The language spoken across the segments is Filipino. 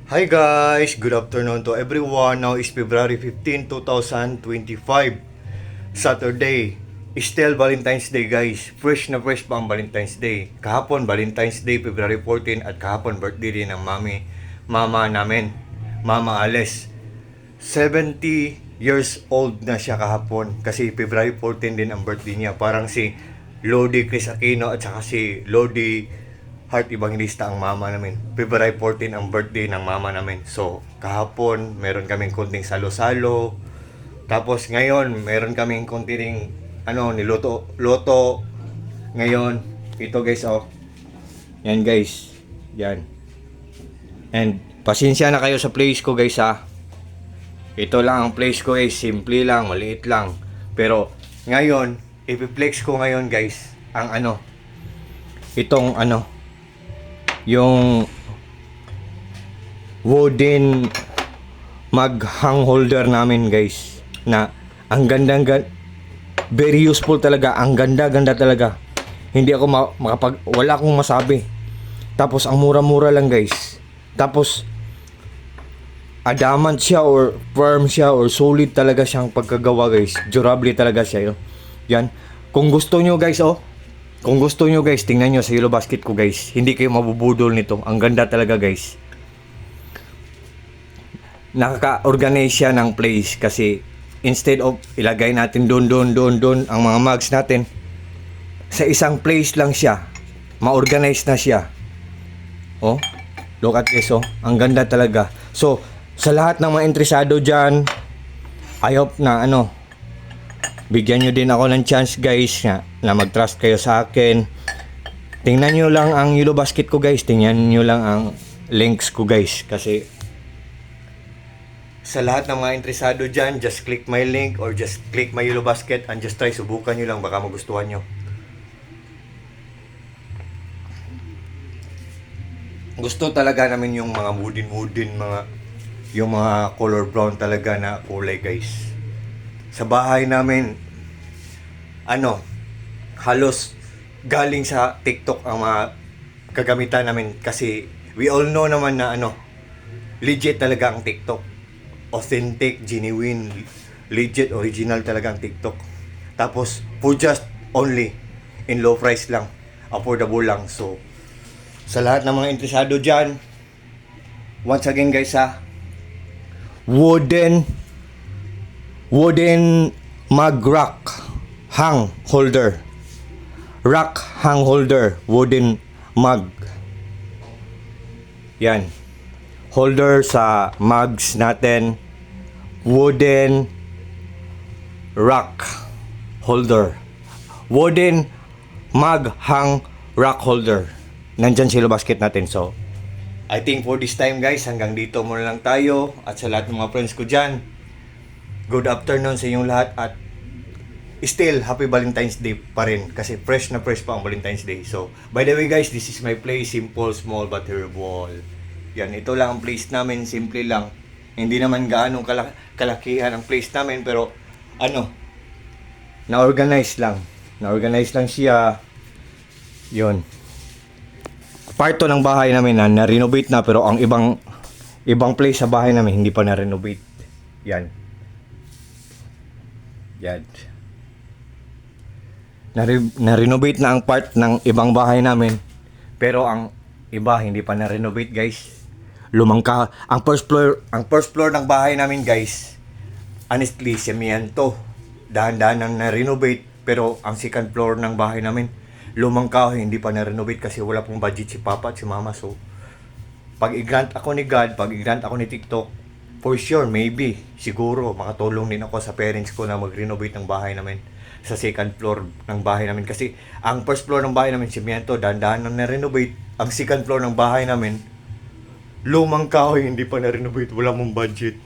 Hi guys, good afternoon to everyone. Now is February 15, 2025. Saturday. Still Valentine's Day guys. Fresh na fresh pa ang Valentine's Day. Kahapon Valentine's Day, February 14 at kahapon birthday din ng mama namin. Mama Ales. 70 years old na siya kahapon kasi February 14 din ang birthday niya. Parang si Lodi Chris Aquino at saka si Lodi Heart Evangelista ang mama namin. February 14 ang birthday ng mama namin. So, kahapon, meron kaming konting salo-salo. Tapos ngayon, meron kaming konting niluto-loto. Ngayon, ito guys, oh. Yan guys. Yan. And, pasensya na kayo sa place ko guys, ha. Ito lang ang place ko guys. Simple lang, maliit lang. Pero, ngayon, ipiplex ko ngayon guys, ang itong yung wooden mug hang holder namin guys, na ang ganda, very useful talaga, ang ganda talaga, hindi ako wala akong masabi. Tapos ang mura-mura lang guys, tapos adamant siya or firm siya or solid talaga siyang pagkagawa guys, durable talaga siya. Yan, kung gusto nyo guys, kung gusto nyo guys, tingnan nyo sa yellow basket ko guys. Hindi kayo mabubudol nito. Ang ganda talaga guys. Nakaka-organize siya ng place kasi instead of ilagay natin doon ang mga mugs natin, sa isang place lang siya. Ma-organize na siya. Oh, look at this, oh. Ang ganda talaga. So, sa lahat ng mga interesado dyan, I hope na bigyan nyo din ako ng chance guys na mag-trust kayo sa akin. Tingnan nyo lang ang yellow basket ko guys. Tingnan nyo lang ang links ko guys. Kasi sa lahat ng mga interesado dyan, just click my link or just click my yellow basket and just try, subukan nyo lang, baka magustuhan nyo. Gusto talaga namin yung mga wooden yung mga color brown talaga na kulay guys. Sa bahay namin, halos galing sa TikTok ang mga kagamitan namin kasi we all know naman na legit talaga ang TikTok. Authentic, genuine, legit, original talaga ang TikTok. Tapos, for just only, in low price lang, affordable lang. So, sa lahat ng mga interesado dyan, once again guys, wooden mug rack hang holder, wooden mug. Yan, holder sa mugs natin, wooden rack holder, wooden mug hang rack holder. Nandyan sila basket natin. So I think for this time guys, hanggang dito muna lang tayo. At sa lahat ng mga friends ko dyan, good afternoon sa inyong lahat. At still, happy Valentine's Day pa rin. Kasi fresh na fresh pa ang Valentine's Day. So, by the way guys, this is my place. Simple, small, but herbal. Yan, ito lang ang place namin. Simple lang. Hindi naman gaanong kalakihan ang place namin. Pero, na-organize lang. Na-organize lang siya. Yun. Part 2 ng bahay namin na-renovate na, pero ang ibang place sa bahay namin hindi pa na-renovate. Yan. Na-renovate na ang part ng ibang bahay namin, pero ang iba hindi pa na-renovate guys. Lumangka ang first floor ng bahay namin guys. Honestly, semiento. Dahan-dahan nang na-renovate, pero ang second floor ng bahay namin lumang kahoy, hindi pa na-renovate kasi wala pong budget si Papa at si Mama. So, pag i-grant ako ni God, pag i-grant ako ni TikTok, for sure, maybe, siguro, makatulong din ako sa parents ko na mag-renovate ng bahay namin sa second floor ng bahay namin. Kasi, ang first floor ng bahay namin, simiento, dahan-dahan na na-renovate. Ang second floor ng bahay namin, lumang kahoy, hindi pa na-renovate, wala mong budget.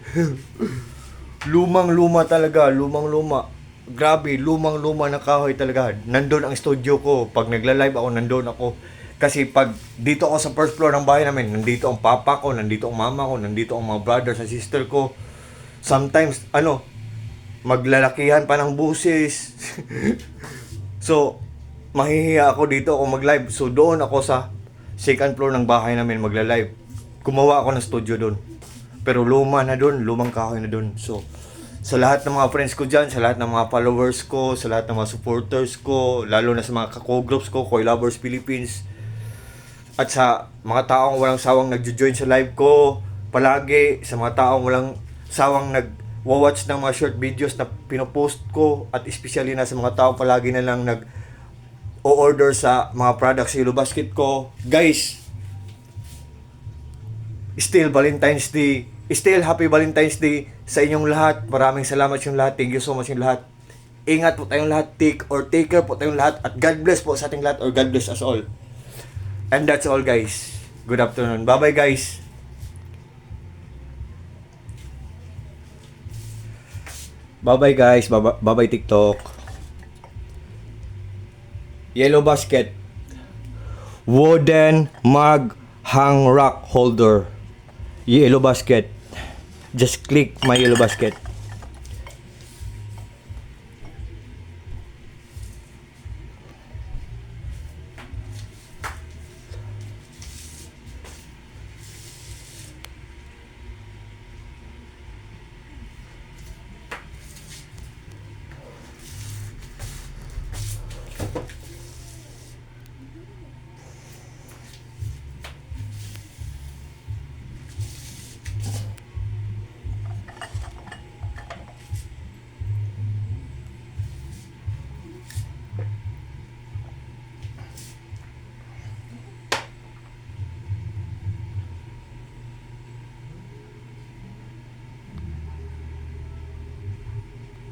Lumang-luma talaga, lumang-luma. Grabe, lumang-luma na kahoy talaga. Nandun ang studio ko. Pag nagla-live ako, nandun ako. Kasi pag dito ako sa first floor ng bahay namin, nandito ang papa ko, nandito ang mama ko, nandito ang mga brothers and sister ko. Sometimes, maglalakihan pa ng busis. So, mahihiya ako dito ako mag-live. So, doon ako sa second floor ng bahay namin magla-live. gumawa ako ng studio doon. Pero luma na doon, lumang kahoy na doon. So, sa lahat ng mga friends ko dyan, sa lahat ng mga followers ko, sa lahat ng mga supporters ko, lalo na sa mga kako-groups ko, Koi Lovers Philippines, at sa mga taong walang sawang nagjo-join sa live ko, palagi, sa mga taong walang sawang nag-watch ng mga short videos na pinopost ko, at especially na sa mga taong palagi na lang nag-o-order sa mga products sa Yellow Basket ko. Guys, still Valentine's Day. Still happy Valentine's Day sa inyong lahat. Maraming salamat sa inyong lahat. Thank you so much yung lahat. Ingat po tayong lahat. Take care po tayong lahat. At God bless po sa ating lahat, or God bless us all. And that's all, guys. Good afternoon. Bye-bye, guys. Bye-bye, guys. Bye-bye, TikTok. Yellow Basket. Wooden mug hang rock holder. Yellow Basket. Just click my Yellow Basket.